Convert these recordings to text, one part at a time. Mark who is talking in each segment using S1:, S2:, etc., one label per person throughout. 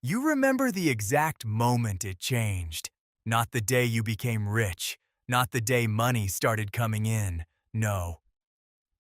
S1: You remember the exact moment it changed. Not the day you became rich, not the day money started coming in. No,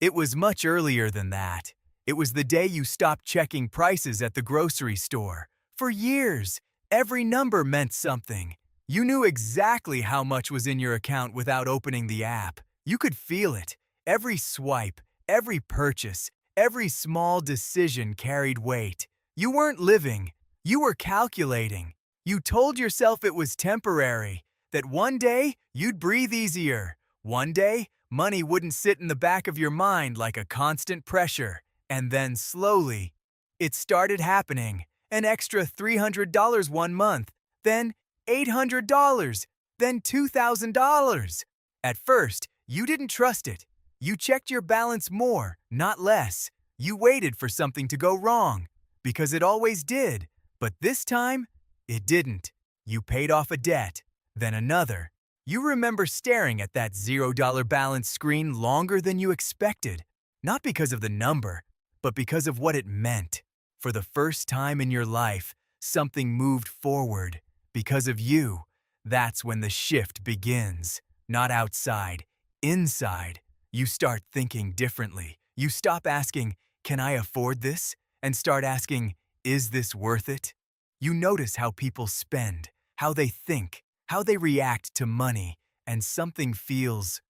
S1: it was much earlier than that. It was the day you stopped checking prices at the grocery store. For years, every number meant something. You knew exactly how much was in your account without opening the app. You could feel it. Every swipe, every purchase, every small decision carried weight. You weren't living, you were calculating. You told yourself it was temporary, that one day you'd breathe easier. One day, money wouldn't sit in the back of your mind like a constant pressure. And then slowly, it started happening. An extra $300 one month, then $800, then $2,000. At first, you didn't trust it. You checked your balance more, not less. You waited for something to go wrong, because it always did. But this time, it didn't. You paid off a debt, then another. You remember staring at that $0 balance screen longer than you expected, not because of the number, but because of what it meant. For the first time in your life, something moved forward. Because of you, that's when the shift begins. Not outside, inside. You start thinking differently. You stop asking, "Can I afford this?" and start asking, "Is this worth it?" You notice how people spend, how they think, how they react to money, and something feels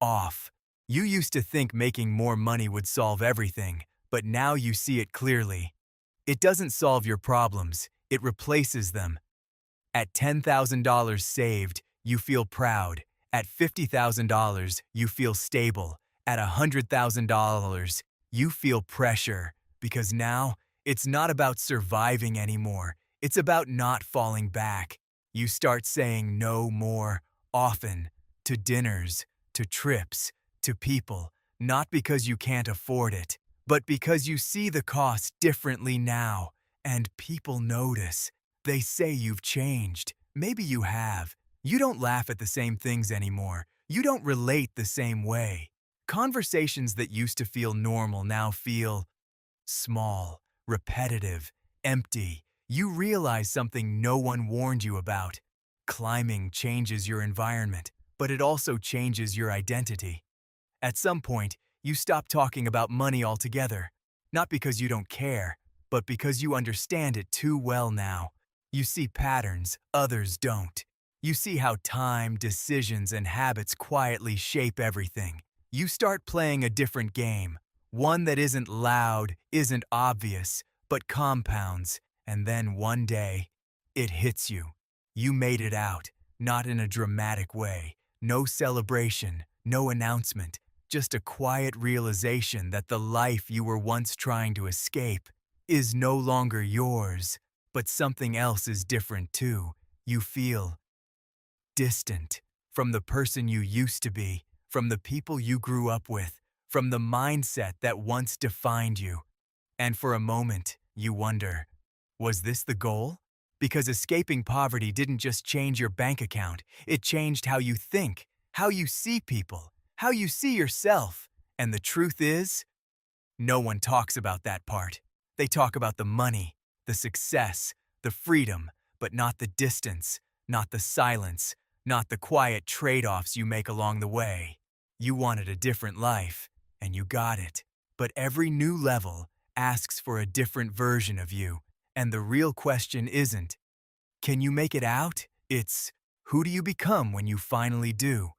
S1: off. You used to think making more money would solve everything, but now you see it clearly. It doesn't solve your problems, it replaces them. At $10,000 saved, you feel proud. At $50,000, you feel stable. At $100,000, you feel pressure. Because now, it's not about surviving anymore. It's about not falling back. You start saying no more often to dinners, to trips, to people, not because you can't afford it, but because you see the cost differently now. And people notice. They say you've changed. Maybe you have. You don't laugh at the same things anymore. You don't relate the same way. Conversations that used to feel normal now feel small, repetitive, empty. You realize something no one warned you about. Climbing changes your environment, but it also changes your identity. At some point, you stop talking about money altogether. Not because you don't care, but because you understand it too well now. You see patterns others don't. You see how time, decisions, and habits quietly shape everything. You start playing a different game, one that isn't loud, isn't obvious, but compounds. And then one day, it hits you. You made it out, not in a dramatic way. No celebration, no announcement, just a quiet realization that the life you were once trying to escape is no longer yours. But something else is different too. You feel distant from the person you used to be, from the people you grew up with, from the mindset that once defined you. And for a moment, you wonder, was this the goal? Because escaping poverty didn't just change your bank account, it changed how you think, how you see people, how you see yourself. And the truth is, no one talks about that part. They talk about the money, the success, the freedom, but not the distance, not the silence, not the quiet trade-offs you make along the way. You wanted a different life, and you got it. But every new level asks for a different version of you. And the real question isn't, can you make it out? It's, who do you become when you finally do?